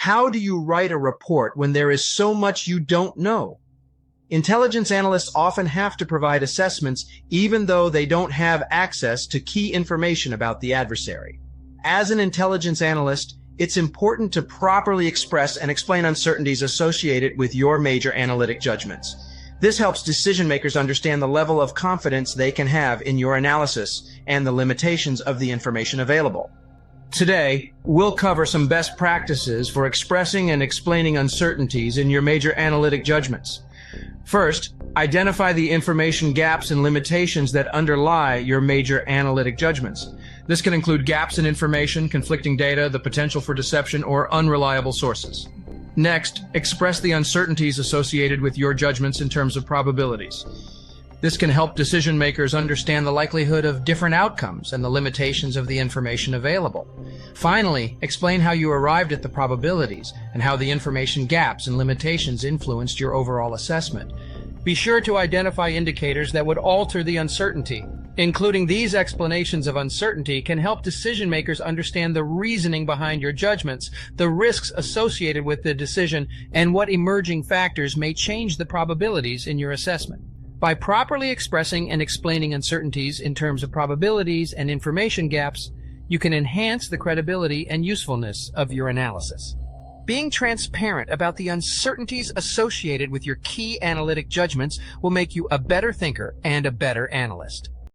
How do you write a report when there is so much you don't know? Intelligence analysts often have to provide assessments even though they don't have access to key information about the adversary. As an intelligence analyst, it's important to properly express and explain uncertainties associated with your major analytic judgments. This helps decision makers understand the level of confidence they can have in your analysis and the limitations of the information available. Today, we'll cover some best practices for expressing and explaining uncertainties in your major analytic judgments. First, identify the information gaps and limitations that underlie your major analytic judgments. This can include gaps in information, conflicting data, the potential for deception, or unreliable sources. Next, express the uncertainties associated with your judgments in terms of probabilities. This can help decision makers understand the likelihood of different outcomes and the limitations of the information available. Finally, explain how you arrived at the probabilities and how the information gaps and limitations influenced your overall assessment. Be sure to identify indicators that would alter the uncertainty. Including these explanations of uncertainty can help decision makers understand the reasoning behind your judgments, the risks associated with the decision, and what emerging factors may change the probabilities in your assessment. By properly expressing and explaining uncertainties in terms of probabilities and information gaps, you can enhance the credibility and usefulness of your analysis. Being transparent about the uncertainties associated with your key analytic judgments will make you a better thinker and a better analyst.